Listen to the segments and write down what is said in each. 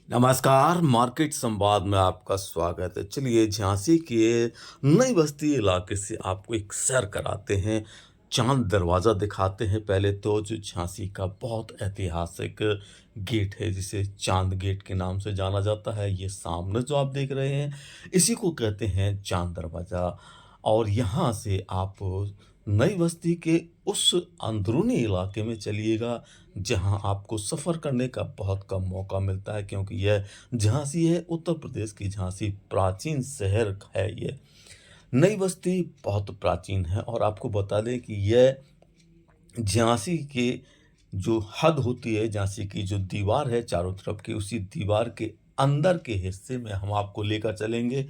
नमस्कार, मार्केट संवाद में आपका स्वागत है। चलिए झांसी के नई बस्ती इलाके से आपको एक सैर कराते हैं, चाँद दरवाज़ा दिखाते हैं। पहले तो जो झांसी का बहुत ऐतिहासिक गेट है, जिसे चाँद गेट के नाम से जाना जाता है। ये सामने जो आप देख रहे हैं, इसी को कहते हैं चाँद दरवाज़ा। और यहाँ से आप नई बस्ती के उस अंदरूनी इलाके में चलिएगा, जहाँ आपको सफ़र करने का बहुत कम मौका मिलता है, क्योंकि यह झांसी है, उत्तर प्रदेश की झांसी प्राचीन शहर है ये। नई बस्ती बहुत प्राचीन है और आपको बता दें कि यह झांसी के जो हद होती है, झांसी की जो दीवार है चारों तरफ की, उसी दीवार के अंदर के हिस्से में हम आपको लेकर चलेंगे।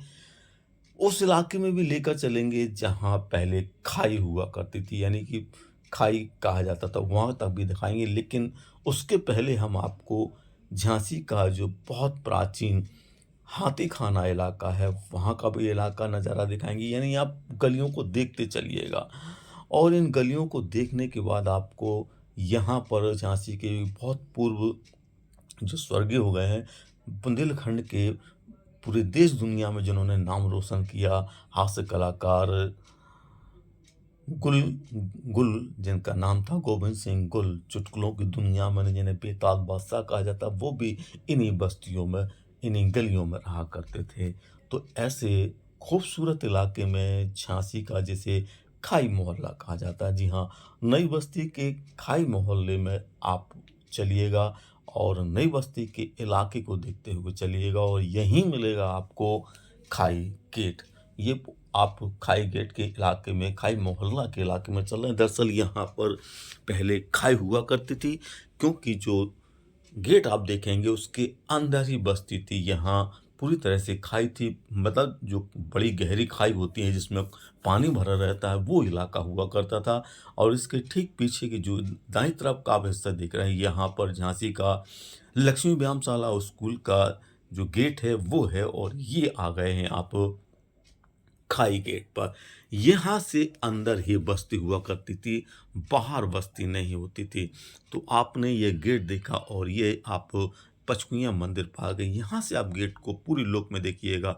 उस इलाके में भी लेकर चलेंगे जहाँ पहले खाई हुआ करती थी, यानी कि खाई कहा जाता था, वहाँ तक भी दिखाएँगे। लेकिन उसके पहले हम आपको झांसी का जो बहुत प्राचीन हाथी खाना इलाका है, वहाँ का भी इलाका नज़ारा दिखाएँगे। यानी आप गलियों को देखते चलिएगा और इन गलियों को देखने के बाद आपको यहाँ पर झांसी के बहुत पूर्व जो स्वर्गीय हो गए हैं, बुंदेलखंड के पूरे देश दुनिया में जिन्होंने नाम रोशन किया, हास्य कलाकार गुल गुल जिनका नाम था गोविंद सिंह गुल, चुटकुलों की दुनिया में जिन्हें बेताज बादशाह कहा जाता, वो भी इन्हीं बस्तियों में, इन्हीं गलियों में रहा करते थे। तो ऐसे खूबसूरत इलाके में झांसी का, जिसे खाई मोहल्ला कहा जाता है, जी हाँ, नई बस्ती के खाई मोहल्ले में आप चलिएगा और नई बस्ती के इलाके को देखते हुए चलिएगा और यहीं मिलेगा आपको खाई गेट। ये आप खाई गेट के इलाके में, खाई मोहल्ला के इलाके में चल रहे हैं। दरअसल यहाँ पर पहले खाई हुआ करती थी, क्योंकि जो गेट आप देखेंगे उसके अंदर ही बस्ती थी। यहाँ पूरी तरह से खाई थी, मतलब जो बड़ी गहरी खाई होती है जिसमें पानी भरा रहता है, वो इलाका हुआ करता था। और इसके ठीक पीछे की जो दाईं तरफ का आप हिस्सा देख रहे हैं, यहाँ पर झांसी का लक्ष्मी व्यायामशाला स्कूल का जो गेट है वो है, और ये आ गए हैं आप खाई गेट पर। यहाँ से अंदर ही बस्ती हुआ करती थी, बाहर बस्ती नहीं होती थी। तो आपने ये गेट देखा और ये आप पचकुइयाँ मंदिर पा गए। यहाँ से आप गेट को पूरी लुक में देखिएगा।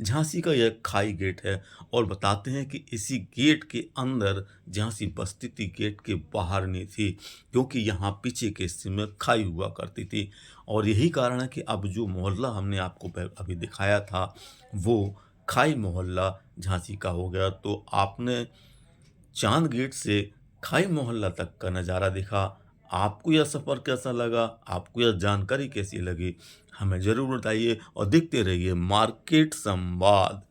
झांसी का यह खाई गेट है और बताते हैं कि इसी गेट के अंदर झांसी बस्ती थी, गेट के बाहर नहीं थी, क्योंकि यहाँ पीछे के हिस्से में खाई हुआ करती थी। और यही कारण है कि अब जो मोहल्ला हमने आपको अभी दिखाया था, वो खाई मोहल्ला झांसी का हो गया। तो आपने चांद गेट से खाई मोहल्ला तक का नज़ारा देखा। आपको यह सफ़र कैसा लगा? आपको यह जानकारी कैसी लगी? हमें ज़रूर बताइए और देखते रहिए मार्केट संवाद।